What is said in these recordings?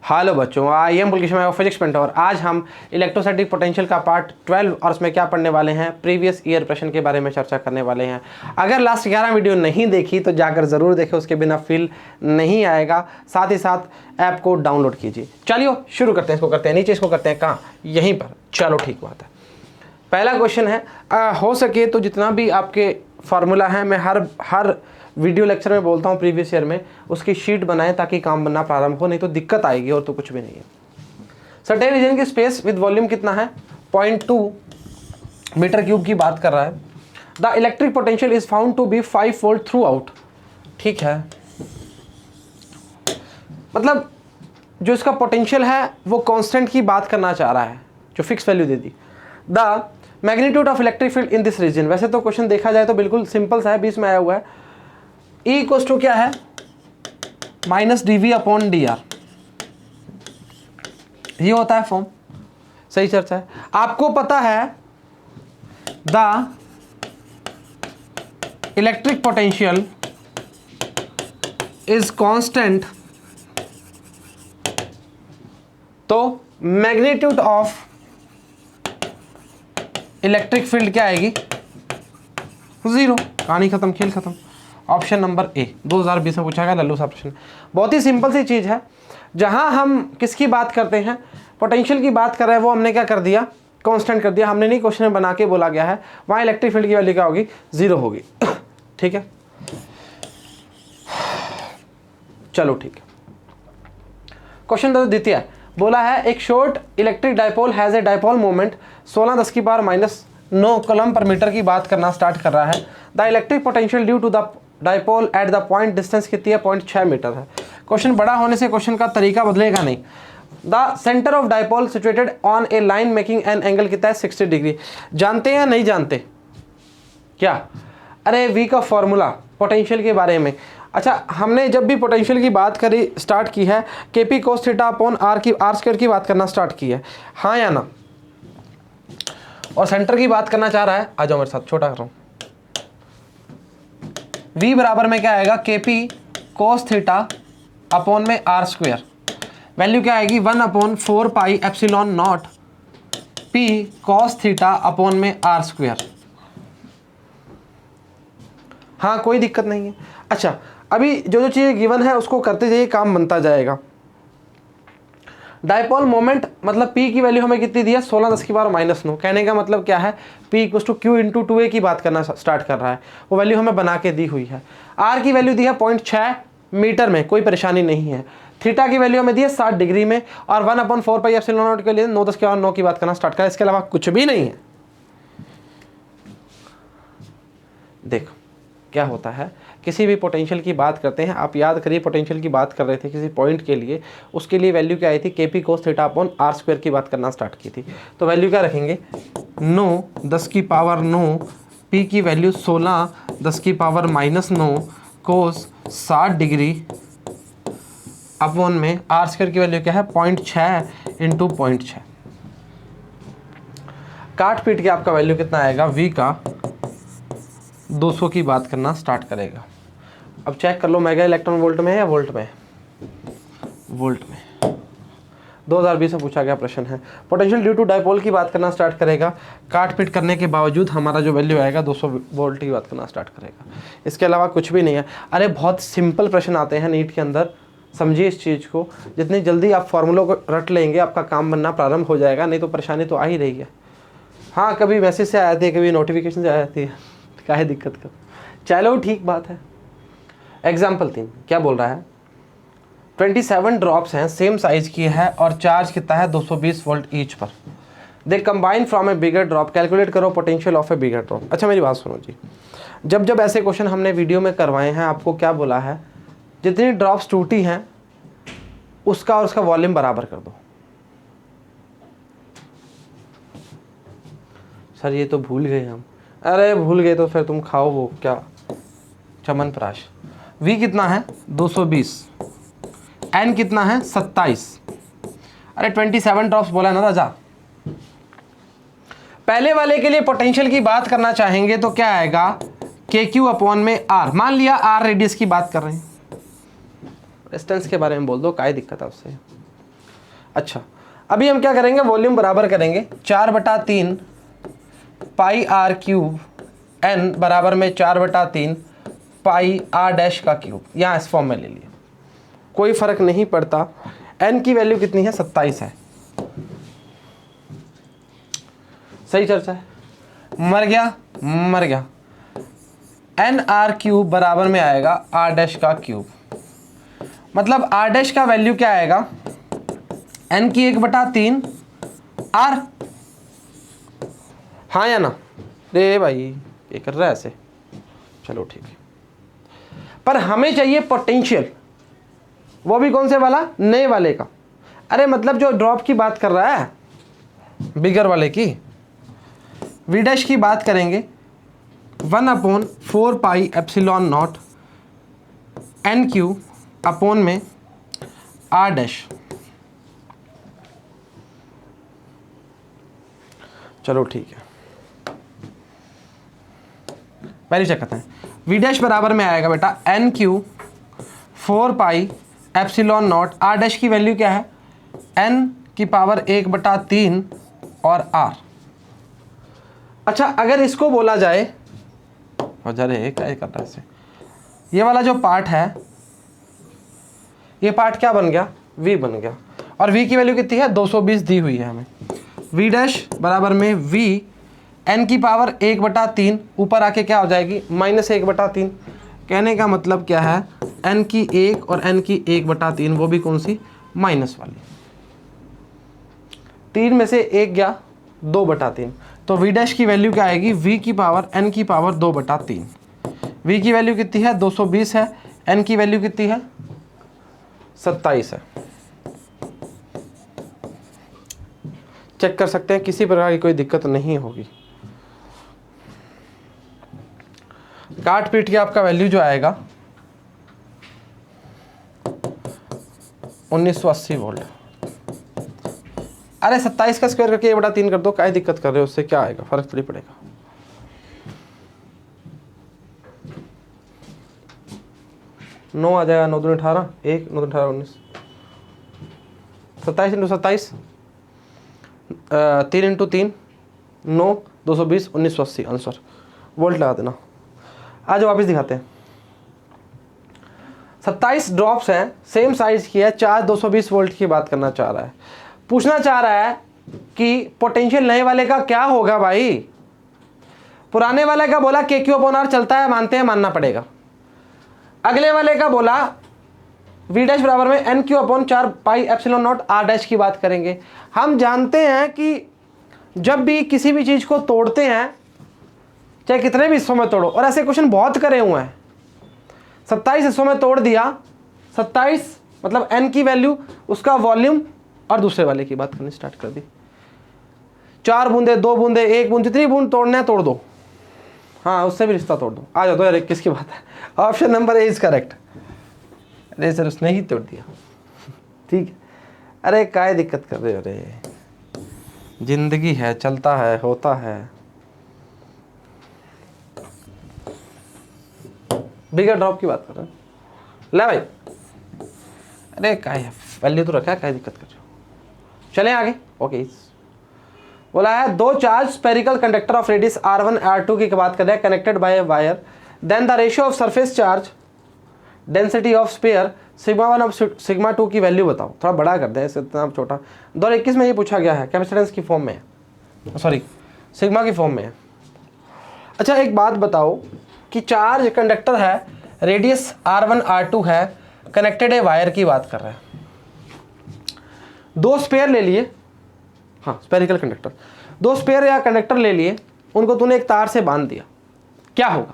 Hello बच्चों, I am पुलकिश physics painter. आज हम इलेक्ट्रोस्टैटिक पोटेंशियल का पार्ट 12 और उसमें क्या पढ़ने वाले हैं, प्रीवियस ईयर प्रश्न के बारे में चर्चा करने वाले हैं। अगर लास्ट 11 वीडियो नहीं देखी तो जाकर ज़रूर देखें, उसके बिना फील नहीं आएगा। साथ ही साथ ऐप को डाउनलोड कीजिए। चलिए शुरू करते हैं, इसको करते हैं नीचे, इसको करते हैं कहाँ, यहीं पर। चलो ठीक बात है। पहला क्वेश्चन है, हो सके तो जितना भी आपके फार्मूला है, मैं हर वीडियो लेक्चर में बोलता हूँ प्रीवियस ईयर में, उसकी शीट बनाएं ताकि काम बनना प्रारंभ हो, नहीं तो दिक्कत आएगी और तो कुछ भी नहीं है। सर्टेन रीजन की स्पेस विद वॉल्यूम कितना है, 0.2 मीटर क्यूब की बात कर रहा है। The electric potential is found to be 5 volt throughout. ठीक है, मतलब जो इसका पोटेंशियल है वो कांस्टेंट की बात करना चाह रहा है, जो फिक्स वैल्यू दे दी। The magnitude of electric field in this region. वैसे तो क्वेश्चन देखा जाए तो बिल्कुल सिंपल सा है, बीच में आया हुआ है। E इक्वल्स टू क्या है, -dV/dr। ये होता है फॉर्म, सही चर्चा है। आपको पता है the electric potential is constant, तो मैग्नीट्यूड ऑफ इलेक्ट्रिक फील्ड क्या आएगी, 0। कहानी खत्म, खेल खत्म। ऑप्शन नंबर ए 2020 में पूछा गया लल्लू सा प्रश्न। बहुत ही सिंपल सी चीज़ है। जहां हम किसकी बात करते हैं, पोटेंशियल की बात कर रहे हैं, वो हमने क्या कर दिया, कांस्टेंट कर दिया। हमने नहीं क्वेश्चन में बना के बोला गया है, वहां इलेक्ट्रिक फील्ड की वैल्यू क्या होगी, 0 होगी। ठीक है, चलो ठीक है। क्वेश्चन तो द्वितीय बोला है, एक short electric dipole has a dipole moment 16×10⁻⁹ coulomb पर मीटर की बात करना स्टार्ट कर रहा है। The electric potential due to the dipole at the point distance कितनी है, 0.6 मीटर है। क्वेश्चन बड़ा होने से क्वेश्चन का तरीका बदलेगा नहीं। The centre of dipole situated on A line making an angle कितना है, 60 डिग्री। जानते हैं या नहीं जानते क्या? अरे वी का फॉर्मूला पोटेंशियल के बारे में। अच्छा, हमने जब भी पोटेंशियल की बात करी स्टार्ट की है, KP cos theta upon r square की बात करना स्टार्ट की है, हाँ या ना? और सेंटर की बात करना चाह रहा है, आ जाओ मेरे साथ, छोटा कर रहा हूँ। V बराबर में क्या आएगा, KP cos थीटा अपॉन में r स्क्वायर। वैल्यू क्या आएगी, 1/4πε0 P cos थीटा अपॉन में r स्क्वायर। हाँ, कोई दिक्कत नहीं है। अच्छा, अभी जो चीज़ गिवन है उसको करते जाइए, काम बनता जाएगा। डाइपोल मोमेंट मतलब P की वैल्यू हमें कितनी दी है, 16×10⁻⁹। कहने का मतलब क्या है, P = Q × 2a की बात करना स्टार्ट कर रहा है। वो वैल्यू हमें बना के दी हुई है। R की वैल्यू दी है 0.6 मीटर में, कोई परेशानी नहीं है। थीटा की वैल्यू हमें दी है 60 डिग्री में, और 1/4πε0 के लिए 9×10⁹ की बात करना स्टार्ट करा। इसके अलावा कुछ भी नहीं है। देखो क्या होता है, किसी भी पोटेंशियल की बात करते हैं, आप याद करिए पोटेंशियल की बात कर रहे थे किसी पॉइंट के लिए, उसके लिए वैल्यू क्या आई थी, KP cos theta upon r square की बात करना स्टार्ट की थी। तो वैल्यू क्या रखेंगे, 9×10⁹ P की वैल्यू 16×10⁻⁹ cos 60 डिग्री अपॉन में r स्क्वायर की वैल्यू क्या है, 0.6 × 0.6। काट पीट के आपका वैल्यू कितना आएगा, V का 200 की बात करना स्टार्ट करेगा। अब चेक कर लो मेगा इलेक्ट्रॉन वोल्ट में है या वोल्ट में? वोल्ट में। 2020 में पूछा गया प्रश्न है। पोटेंशियल ड्यू टू डाइपोल की बात करना स्टार्ट करेगा। काट पीट करने के बावजूद हमारा जो वैल्यू आएगा 200 वोल्ट की बात करना स्टार्ट करेगा। इसके अलावा कुछ भी नहीं है। अरे बहुत सिंपल प्रश्न आते हैं नीट के अंदर, समझिए इस चीज़ को। जितनी जल्दी आप फॉर्मूलों को रट लेंगे, आपका काम बनना प्रारंभ हो जाएगा, नहीं तो परेशानी तो आ ही रही है। हाँ, कभी मैसेज से आ जाती है, कभी नोटिफिकेशन से आ जाती है, क्या है दिक्कत का। चलो ठीक बात है। एग्जाम्पल 3 क्या बोल रहा है, 27 ड्रॉप्स हैं, सेम साइज की है, और चार्ज कितना है, 220 वोल्ट ईच पर। They combine from a bigger drop, calculate करो potential of a bigger drop. अच्छा मेरी बात सुनो जी, जब जब ऐसे क्वेश्चन हमने वीडियो में करवाए हैं, आपको क्या बोला है, जितनी ड्रॉप्स टूटी हैं उसका और उसका वॉल्यूम बराबर कर दो। सर ये तो भूल गए हम। अरे भूल गए तो फिर तुम खाओ वो क्या, चमनप्राश। V कितना है, 220, N कितना है, 27। अरे 27 ड्रॉप्स बोला है ना राजा। पहले वाले के लिए पोटेंशियल की बात करना चाहेंगे तो क्या आएगा, KQ अपॉन में R। मान लिया R रेडियस की बात कर रहे हैं, डिस्टेंस के बारे में बोल दो, क्या दिक्कत है उससे। अच्छा, अभी हम क्या करेंगे, वॉल्यूम बराबर करेंगे 4/3 पाई आर क्यूब एन बराबर में 4/3 पाई आर डैश का क्यूब। यहाँ इस फॉर्म में ले लिए, कोई फर्क नहीं पड़ता। एन की वैल्यू कितनी है, 27 है। सही चर्चा है, मर गया। एन आर क्यूब बराबर में आएगा आर डैश का क्यूब, मतलब आर डैश का वैल्यू क्या आएगा, एन की 1/3 आर। हाँ या ना, रे भाई ये कर रहा है ऐसे, चलो ठीक है। पर हमें चाहिए पोटेंशियल, वो भी कौन से वाला, नए वाले का। अरे मतलब जो ड्रॉप की बात कर रहा है, बिगर वाले की, वी डैश की बात करेंगे 1/4 पाई epsilon not an Q upon में आर डैश। चलो ठीक है, पहले चेक करते हैं। वी डैश बराबर में आएगा बेटा N Q 4 pi epsilon nought, R dash की वैल्यू क्या है, एन की पावर 1/3 और आर। अच्छा, अगर इसको बोला जाए, अरे क्या कर रहा है इसे, ये वाला जो पार्ट है, ये पार्ट क्या बन गया, v बन गया। और v की वैल्यू कितनी है, 220 दी हुई है हमें। v डैश बराबर में v n की पावर 1/3 ऊपर आके क्या हो जाएगी, -1/3। कहने का मतलब क्या है, n की 1 और n की 1/3, वो भी कौन सी, माइनस वाली। 3 में से 1 गया, 2/3। तो v डैश की वैल्यू क्या आएगी, v की पावर n की पावर 2/3। v की वैल्यू कितनी है, 220 है, n की वैल्यू कितनी है, 27 है। चेक कर सकते हैं, किसी प्रकार की कोई दिक्कत नहीं होगी। काट पीट के आपका वैल्यू जो आएगा 1980 वोल्ट। अरे 27 का स्क्वायर करके 1/3 कर दो, क्या दिक्कत कर रहे हो, उससे क्या आएगा, फर्क थोड़ी पड़ेगा। नौ आ जाएगा, 9 दूनी 18, 1 9 18 19, 27 × 27, 3 × 3 9, 220 1980 आंसर। वोल्ट लगा देना। आज वापस दिखाते हैं। 27 ड्रॉप्स हैं, सेम साइज की है, चार्ज 220 वोल्ट की बात करना चाह रहा है। पूछना चाह रहा है कि पोटेंशियल नए वाले का क्या होगा भाई। पुराने वाले का बोला KQ/R चलता है, मानते हैं, मानना पड़ेगा। अगले वाले का बोला V डैश बराबर में NQ/4 pi epsilon not R dash की बात करेंगे। हम जानते हैं कि जब भी किसी भी चीज़ को तोड़ते हैं, चाहे कितने भी हिस्सों में तोड़ो, और ऐसे क्वेश्चन बहुत करे हुए हैं, 27 हिस्सों में तोड़ दिया, 27 मतलब n की वैल्यू, उसका वॉल्यूम, और दूसरे वाले की बात करनी स्टार्ट कर दी। 4 बूंदे, 2 बूंदे, 1 बूंद, जितनी बूंद तोड़ना है तोड़ दो। हाँ, उससे भी रिश्ता तोड़ दो। आ जाओ 2021 की बात है। Option number A is correct. अरे सर उसने ही तोड़ दिया, ठीक है। अरे काय दिक्कत कर रहे हो, अरे जिंदगी है, चलता है, होता है। बिगर ड्रॉप की बात कर रहे हैं, ले भाई। अरे काय है, वैल्यू तो रखा है, काय दिक्कत कर रहे हो। चलें आगे। ओके, बोला है दो charge spherical conductor of radius R1 R2 की बात कर रहे हैं, connected by wire, then the ratio of surface charge density of sphere σ1 और σ2 की वैल्यू बताओ। थोड़ा बड़ा कर दें, इतना छोटा। 2021 में ये पूछा गया है, कैपेसिटेंस की फॉर्म में है, सॉरी सिग्मा की फॉर्म में है। अच्छा एक बात बताओ कि चार्ज कंडक्टर है, रेडियस R1 R2 है, कनेक्टेड है वायर की बात कर रहे हैं। दो स्पेयर ले लिए, हाँ स्पेरिकल कंडक्टर, दो स्पेयर या कंडक्टर ले लिए, उनको तूने एक तार से बांध दिया, क्या होगा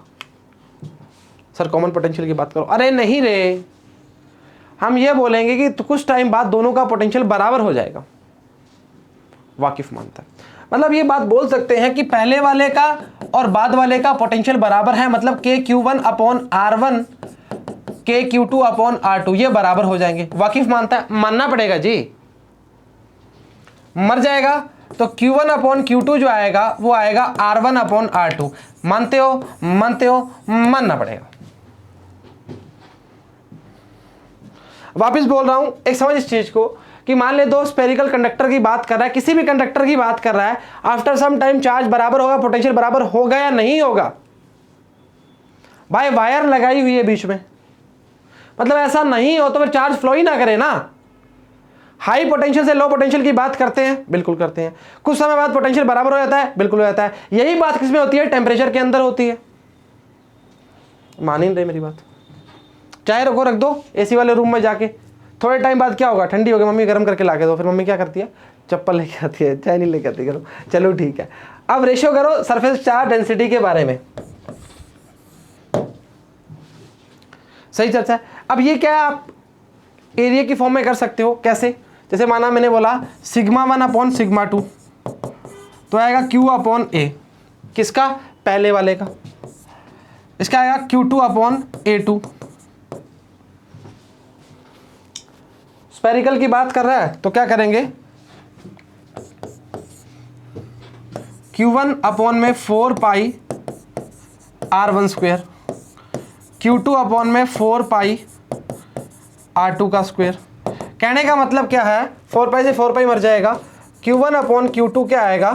सर? कॉमन पोटेंशियल की बात करो। अरे नहीं रे, हम ये बोलेंगे कि कुछ टाइम बाद दोनों का पोटेंशियल बराबर हो जाएगा। वाकिफ मानता है, मतलब ये बात बोल सकते हैं कि पहले वाले का और बाद वाले का पोटेंशियल बराबर है, मतलब KQ1/R1 KQ2/R2 ये बराबर हो जाएंगे। वाकिफ मानता है, मानना पड़ेगा जी, मर जाएगा तो Q1/Q2 जो आएगा वो आएगा R1/R2। मानते हो, मानते हो, मानना पड़ेगा। वापिस बोल रहा हूं, एक समझ इस चीज को कि मान ले दो स्पेरिकल कंडक्टर की बात कर रहा है, किसी भी कंडक्टर की बात कर रहा है, आफ्टर सम टाइम चार्ज बराबर होगा, पोटेंशियल बराबर होगा या नहीं होगा? भाई वायर लगाई हुई है बीच में, मतलब ऐसा नहीं हो तो फिर चार्ज फ्लो ही ना करे ना। हाई पोटेंशियल से लो पोटेंशियल की बात करते हैं, बिल्कुल करते हैं। कुछ समय बाद पोटेंशियल बराबर हो जाता है, बिल्कुल हो जाता है। यही बात किसमें होती है? टेम्परेचर के अंदर होती है। मान ही नहीं रहे मेरी बात। चाय रखो, रख दो एसी वाले रूम में जाके, थोड़े टाइम बाद क्या होगा? ठंडी हो गई, मम्मी गर्म करके ला के दो, फिर मम्मी क्या करती है? चप्पल लेके आती है, चाय नहीं लेके आती। करो, चलो ठीक है। अब रेशियो करो सरफेस चार्ज डेंसिटी के बारे में, सही चर्चा है। अब ये क्या आप एरिया की फॉर्म में कर सकते हो? कैसे? जैसे माना मैंने बोला सिग्मा 1 अपॉन सिग्मा 2, तो आएगा Q अपॉन A, किसका? पहले वाले का। इसका आएगा Q2 अपॉन A2। स्पेरिकल की बात कर रहा है तो क्या करेंगे? Q1 अपॉन में 4 पाई R1 स्क्वेयर, Q2 अपॉन में 4 पाई R2 का स्क्वेयर। कहने का मतलब क्या है? 4 पाई से 4 पाई मर जाएगा, Q1 अपॉन Q2 क्या आएगा?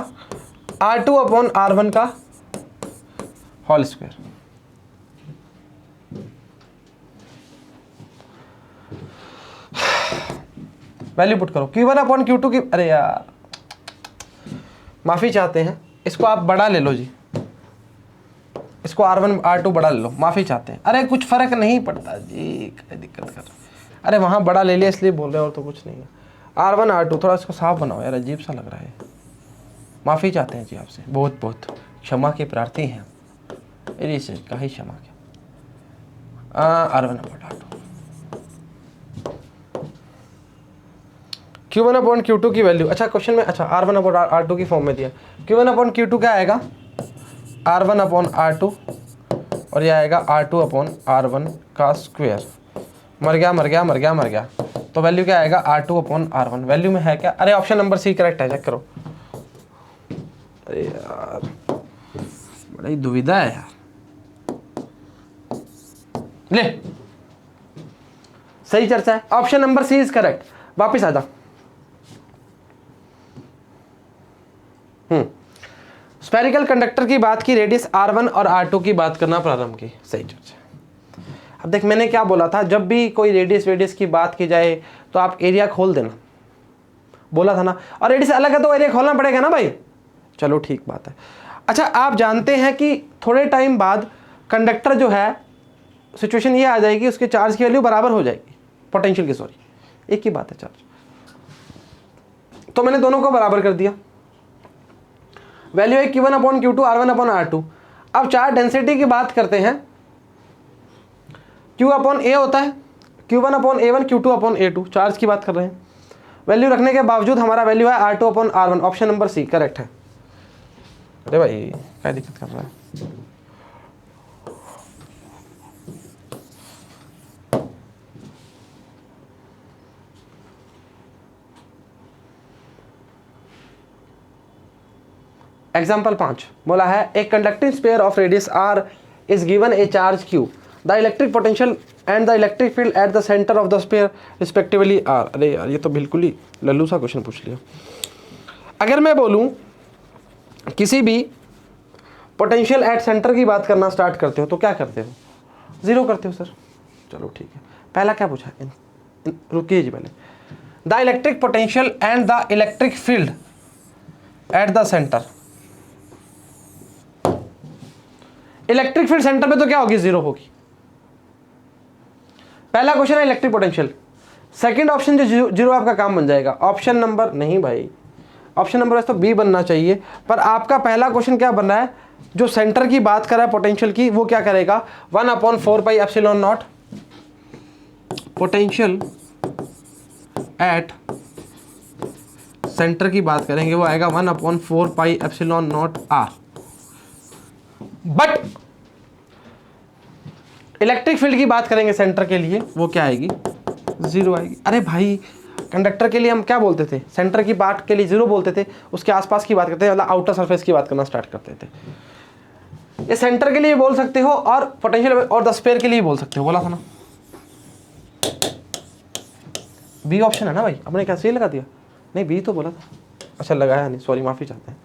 R2 अपॉन R1 का होल स्क्वेयर। वैल्यू पुट करो Q1 अपॉन Q2 की, अरे यार माफी चाहते हैं, इसको आप बड़ा ले लो जी, इसको R1 R2 बड़ा ले लो, माफी चाहते हैं। अरे कुछ फर्क नहीं पड़ता जी, क्या दिक्कत कर रहे? अरे वहाँ बड़ा ले लिया इसलिए बोल रहे हैं, और तो कुछ नहीं है। R1 R2 थोड़ा इसको साफ बनाओ यार, अजीब सा लग रहा है। माफ़ी चाहते हैं जी आपसे, बहुत बहुत क्षमा के प्रार्थी हैं, मेरी से का ही क्षमा के। R1 upon R2, Q1 upon Q2 की वैल्यू, अच्छा क्वेश्चन में, अच्छा R1 अपॉन R2 की फॉर्म में दिया। Q1 अपॉन Q2 क्या आएगा? R1 अपॉन R2, और यह आएगा R2 अपॉन R1 का स्क्वेयर। मर गया मर गया मर गया मर गया, तो वैल्यू क्या आएगा? R2 upon R1। वैल्यू में है क्या? अरे ऑप्शन नंबर सी करेक्ट है, चेक करो। अरे यार बड़ी दुविधा है यार, ले सही चर्चा है, option number C is correct. वापिस आ जा। स्फेरिकल कंडक्टर की बात की, रेडियस R1 और R2 की बात करना प्रारंभ की, सही चर्चा। अब देख मैंने क्या बोला था, जब भी कोई रेडियस की बात की जाए तो आप एरिया खोल देना, बोला था ना। और रेडियस अलग है तो एरिया खोलना पड़ेगा ना भाई, चलो ठीक बात है। अच्छा आप जानते हैं कि थोड़े टाइम बाद कंडक्टर जो है, सिचुएशन ये आ जाएगी उसके चार्ज की वैल्यू बराबर हो जाएगी पोटेंशियल की, सॉरी एक ही बात है चार्ज, तो मैंने दोनों को बराबर कर दिया। वैल्यू है Q1 upon Q2 R1 upon R2। अब चार्ज डेंसिटी की बात करते हैं, Q अपॉन A होता है, Q1 upon A1, Q2 upon A2, charge की बात कर रहे हैं। वैल्यू रखने के बावजूद हमारा वैल्यू है R2 upon R1, option number C correct है। अरे भाई क्या दिक्कत कर रहा है? एग्जाम्पल 5 बोला है, एक conducting sphere of radius R is given a charge Q, the electric potential and the electric field at the center of the sphere respectively are। अरे यार ये तो बिल्कुल ही लल्लू सा क्वेश्चन पूछ लिया। अगर मैं बोलूं किसी भी पोटेंशियल एट सेंटर की बात करना स्टार्ट करते हो तो क्या करते हो? जीरो करते हो सर, चलो ठीक है। पहला क्या पूछा? रुकिए जी, पहले the electric potential and the electric field at the centre. Electric field centre पे तो क्या होगी? जीरो होगी। पहला क्वेश्चन है इलेक्ट्रिक पोटेंशियल, सेकंड ऑप्शन जो जीरो आपका काम बन जाएगा। ऑप्शन नंबर नहीं भाई, ऑप्शन नंबर तो बी बनना चाहिए, पर आपका पहला क्वेश्चन क्या बन रहा है? जो सेंटर की बात कर रहा है पोटेंशियल की, वो क्या करेगा? 1 upon 4 pi epsilon nought potential at centre की बात करेंगे, वो आएगा 1 upon 4 pi epsilon nought R. But electric field की बात करेंगे सेंटर के लिए, वो क्या आएगी? जीरो आएगी। अरे भाई कंडक्टर के लिए हम क्या बोलते थे? सेंटर की बात के लिए जीरो बोलते थे, उसके आसपास की बात करते थे, मतलब आउटर सरफेस की बात करना स्टार्ट करते थे। ये सेंटर के लिए बोल सकते हो और पोटेंशियल और द स्फीयर के लिए बोल सकते हो, बोला था ना। बी ऑप्शन है ना भाई, आपने क्या सही लगा दिया? नहीं बी तो बोला था, अच्छा लगाया नहीं, सॉरी माफ़ी चाहते हैं।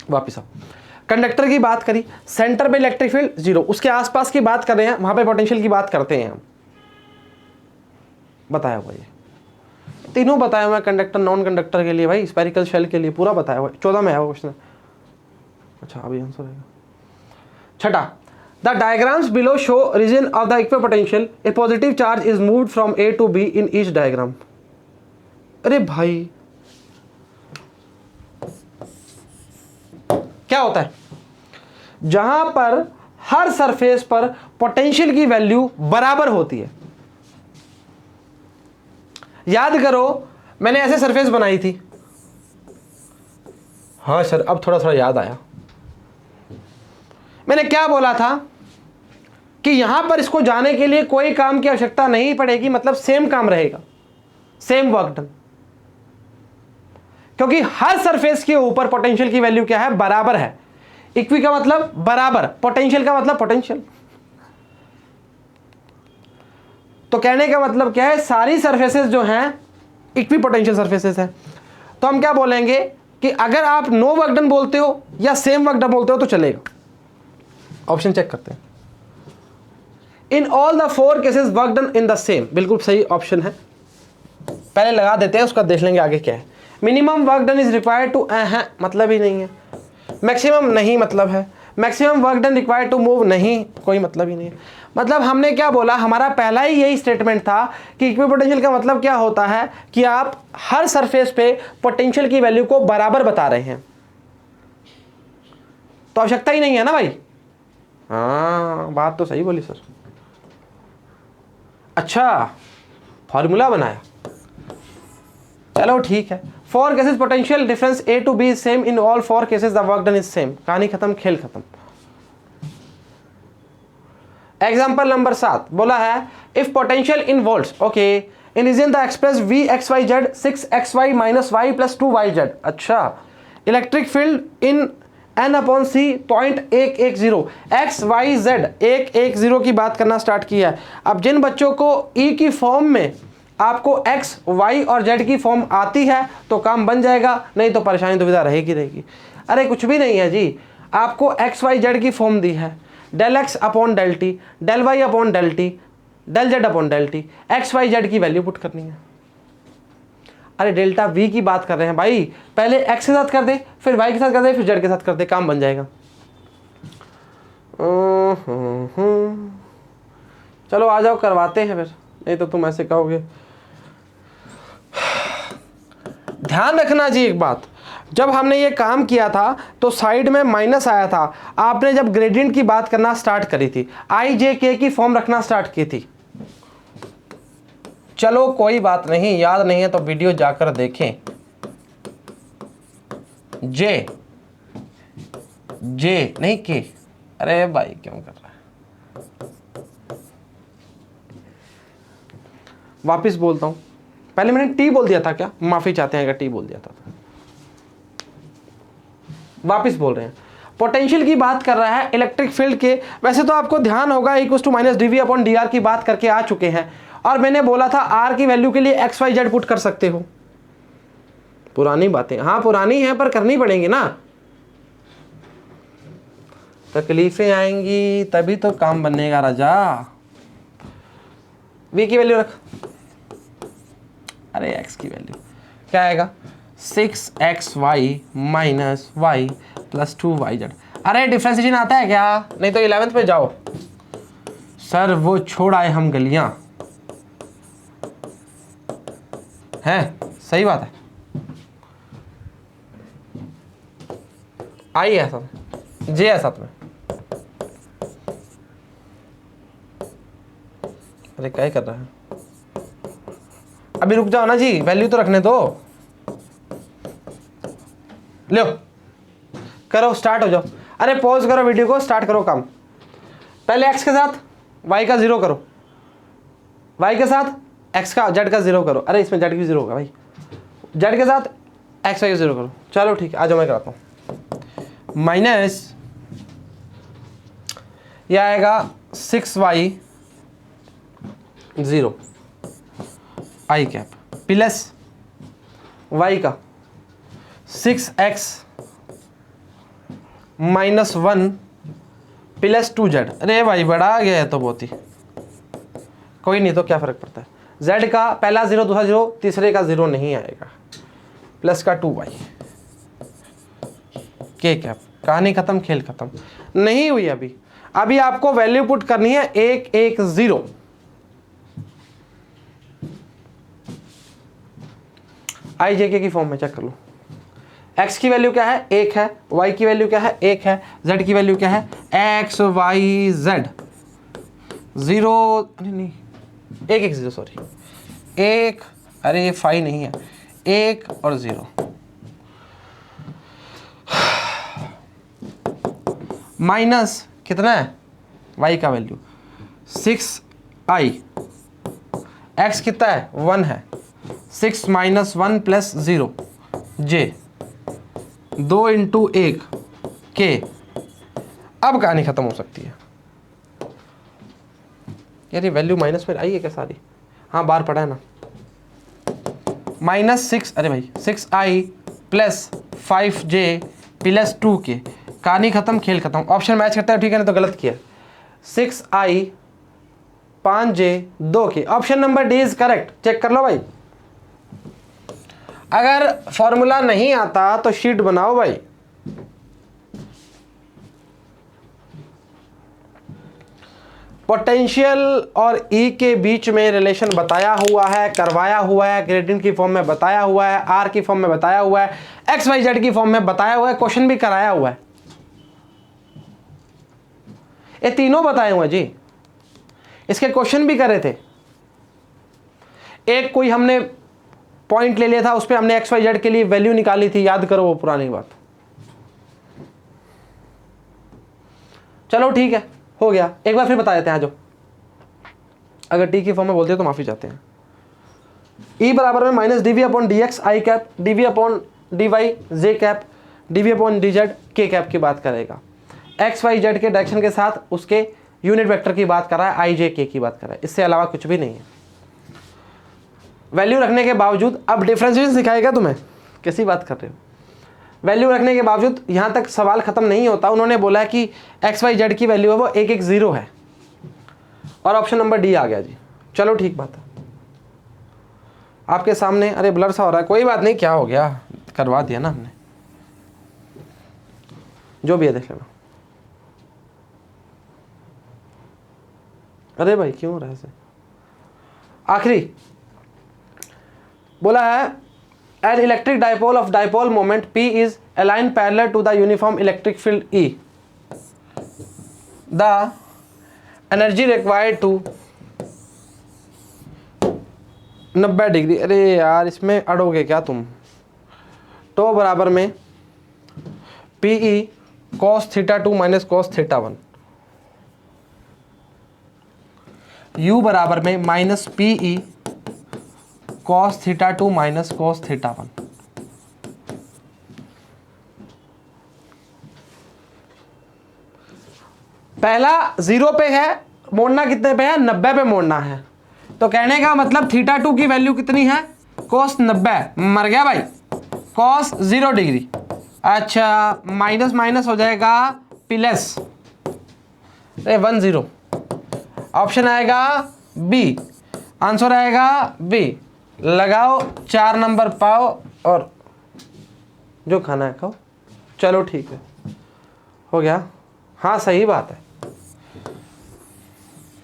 वापिस आओ, कंडक्टर की बात करी, सेंटर पे इलेक्ट्रिक फील्ड जीरो, उसके आसपास की बात कर रहे हैं, वहां पे पोटेंशियल की बात करते हैं हम। बताया हुआ ये तीनों बताया हुआ है, कंडक्टर नॉन कंडक्टर के लिए भाई, स्फेरिकल शेल के लिए पूरा बताया हुआ है, 14 में है वो क्वेश्चन। अच्छा अभी आंसर आएगा। छठा, the diagrams below show region of the equipotential, a positive charge is moved from A to B in each diagram. अरे भाई क्या होता है, जहां पर हर सरफेस पर पोटेंशियल की वैल्यू बराबर होती है। याद करो मैंने ऐसे सरफेस बनाई थी, हाँ सर अब थोड़ा थोड़ा याद आया। मैंने क्या बोला था कि यहां पर इसको जाने के लिए कोई काम की आवश्यकता नहीं पड़ेगी, मतलब सेम काम रहेगा, सेम वर्क डन, क्योंकि हर सरफेस के ऊपर पोटेंशियल की वैल्यू क्या है, बराबर है। इक्वी का मतलब बराबर, पोटेंशियल का मतलब पोटेंशियल। तो कहने का मतलब क्या है, सारी सरफेसेस जो हैं इक्वी पोटेंशियल सरफेसेस हैं। तो हम क्या बोलेंगे कि अगर आप नो वर्क डन बोलते हो या सेम वर्क डन बोलते हो तो चलेगा। ऑप्शन चेक करते हैं, in all the 4 cases work done in the same, बिल्कुल सही ऑप्शन है। पहले लगा देते हैं, उसका देख लेंगे आगे क्या है। Minimum work done is required to, मतलब ही नहीं है। मैक्सिमम नहीं मतलब है, maximum work done required to move नहीं, कोई मतलब ही नहीं है। मतलब हमने क्या बोला, हमारा पहला ही यही स्टेटमेंट था कि इक्विपोटेंशियल का मतलब क्या होता है कि आप हर सरफेस पे पोटेंशियल की वैल्यू को बराबर बता रहे हैं, तो आवश्यकता ही नहीं है ना भाई। हाँ बात तो सही बोली सर। अच्छा फॉर्मूला बनाया, चलो ठीक है। 4 cases potential difference A to B is same, in all 4 cases the work done is same. कहानी खत्म, खेल खत्म। एग्जाम्पल नंबर 7 बोला है, if potential in volts, okay, in region the express V X Y Z 6xy minus Y plus 2yz। अच्छा, electric field in n upon C 0.110, X Y Z 110 की बात करना स्टार्ट किया है। अब जिन बच्चों को ई की फॉर्म में आपको एक्स वाई और जेड की फॉर्म आती है तो काम बन जाएगा, नहीं तो परेशानी दुविधा रहेगी। अरे कुछ भी नहीं है जी, आपको एक्स वाई जेड की फॉर्म दी है, del X upon del T, del Y upon del T, del Z upon del T, X Y Z की वैल्यू पुट करनी है। अरे डेल्टा वी की बात कर रहे हैं भाई, पहले एक्स के साथ कर दे, फिर वाई के साथ कर दे, फिर जेड के साथ कर दे, काम बन जाएगा। चलो आ जाओ करवाते हैं फिर, नहीं तो तुम ऐसे कहोगे। ध्यान रखना जी एक बात, जब हमने ये काम किया था तो साइड में माइनस आया था, आपने जब ग्रेडियंट की बात करना स्टार्ट करी थी, आई जे के की फॉर्म रखना स्टार्ट की थी। चलो कोई बात नहीं, याद नहीं है तो वीडियो जाकर देखें। जे नहीं के, अरे भाई क्यों कर रहा है। वापिस बोलता हूं, पहले मैंने टी बोल दिया था क्या, माफी चाहते हैं अगर टी बोल दिया था तो। वापिस बोल रहे हैं, पोटेंशियल की बात कर रहा है इलेक्ट्रिक फील्ड के। वैसे तो आपको ध्यान होगा equal to minus DV upon D R की बात करके आ चुके हैं, और मैंने बोला था आर की वैल्यू के लिए एक्स वाई जेड पुट कर सकते हो। पुरानी बातें, हाँ पुरानी है पर करनी पड़ेंगी ना, तकलीफें आएंगी तभी तो काम बनेगा राजा। वी की वैल्यू रख, अरे एक्स की वैल्यू क्या आएगा, 6xy minus Y plus 2yz। अरे डिफ्रेंसिएशन आता है क्या, नहीं तो 11th पे जाओ। सर वो छोड़ आए हम गलियां, हैं सही बात है, आई है साथ जे है साथ में। अरे क्या कर रहा है, अभी रुक जाओ ना जी, वैल्यू तो रखने दो। लो करो, स्टार्ट हो जाओ। अरे पॉज करो वीडियो को, स्टार्ट करो काम। पहले एक्स के साथ वाई का 0 करो, वाई के साथ एक्स का जेड का 0 करो। अरे इसमें जेड की 0 होगा भाई, जेड के साथ एक्स वाई का 0 करो। चलो ठीक है, आ जाओ मैं कराता हूँ। माइनस यह आएगा 6y 0 आई कैप प्लस वाई का 6x माइनस 1 प्लस 2z। अरे भाई बड़ा आ गया है तो बहुत ही, कोई नहीं तो क्या फ़र्क पड़ता है। z का पहला 0 दूसरा 0 तीसरे का 0 नहीं आएगा, प्लस का 2y के कैप। कहानी खत्म, खेल खत्म नहीं हुई अभी। अभी आपको वैल्यू पुट करनी है 1 1 0। आई जे के की फॉर्म में चेक कर लो। x की वैल्यू क्या है 1 है, y की वैल्यू क्या है 1 है, z की वैल्यू क्या है x y z 0 नहीं 1 1 0 सॉरी 1, अरे ये 5 नहीं है, 1 और 0 माइनस कितना है y का वैल्यू 6i, x कितना है 1 है, 6 माइनस 1 प्लस 0 j 2 इंटू 1 के। अब कहानी खत्म हो सकती है। यार ये वैल्यू माइनस में आई है क्या सारी? हाँ बार पड़ा है ना। -6, अरे भाई 6i plus 5j plus 2k। कहानी खत्म, खेल खत्म। ऑप्शन मैच करता है ठीक है ना, तो गलत किया। 6i 5j 2k। Option number D is correct. Check कर लो भाई। अगर फॉर्मूला नहीं आता तो शीट बनाओ भाई। पोटेंशियल और ई के बीच में रिलेशन बताया हुआ है, करवाया हुआ है, ग्रेडियंट की फॉर्म में बताया हुआ है, आर की फॉर्म में बताया हुआ है, एक्स वाई जेड की फॉर्म में बताया हुआ है, क्वेश्चन भी कराया हुआ है। ये तीनों बताए हुए जी, इसके क्वेश्चन भी करे थे। एक कोई हमने पॉइंट ले लिया था, उस पर हमने एक्स वाई जेड के लिए वैल्यू निकाली थी, याद करो वो पुरानी बात। चलो ठीक है, हो गया। एक बार फिर बता देते हैं जो, अगर टी की फॉर्म में बोलते हैं तो माफी चाहते हैं। ई बराबर में minus D V upon D X I cap, D V upon D Y J cap, D V upon D Z K cap की बात करेगा। एक्स वाई जेड के डायरेक्शन के साथ उसके यूनिट वेक्टर की बात कर रहा है, आई जे के की बात कर रहा है, इससे अलावा कुछ भी नहीं है। वैल्यू रखने के बावजूद, अब डिफरेंशिएशन सिखाएगा तुम्हें, कैसी बात कर रहे हो। वैल्यू रखने के बावजूद यहाँ तक सवाल खत्म नहीं होता। उन्होंने बोला कि एक्स वाई जेड की वैल्यू है वो 1 1 0 है, और ऑप्शन नंबर डी आ गया जी। चलो ठीक बात है, आपके सामने। अरे ब्लर सा हो रहा है, कोई बात नहीं, क्या हो गया, करवा दिया ना हमने, जो भी है देख लेना। अरे भाई क्यों हो रहा है ऐसे। आखिरी बोला है, an electric dipole of dipole moment P is aligned parallel to the uniform electric field E. The energy required to 90 degree. अरे यार इसमें अड़ोगे क्या तुम। तो बराबर में PE cos θ2 minus cos θ1, U बराबर में minus PE cos θ2 minus cos θ1। पहला 0 पे है, मोड़ना कितने पे है 90 पे मोड़ना है। तो कहने का मतलब θ2 की वैल्यू कितनी है cos 90। मर गया भाई, cos 0 डिग्री। अच्छा माइनस माइनस हो जाएगा प्लस 10। ऑप्शन आएगा बी, आंसर आएगा बी। लगाओ 4 नंबर पाओ और जो खाना है खाओ। चलो ठीक है, हो गया। हाँ सही बात है।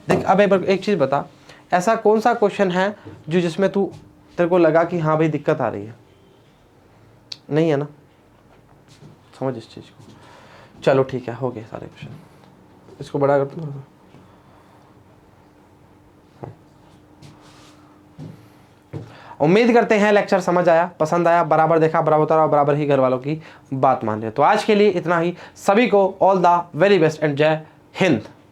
देख अब एक चीज़ बता, ऐसा कौन सा क्वेश्चन है जो जिसमें तू तेरे को लगा कि हाँ भाई दिक्कत आ रही है? नहीं है ना, समझ इस चीज़ को। चलो ठीक है, हो गए सारे क्वेश्चन। इसको बड़ा कर दूँ। उम्मीद करते हैं लेक्चर समझ आया, पसंद आया, बराबर देखा, बराबर उतारा, बराबर ही घर वालों की बात मान लिया। तो आज के लिए इतना ही। सभी को all the very best and जय हिंद।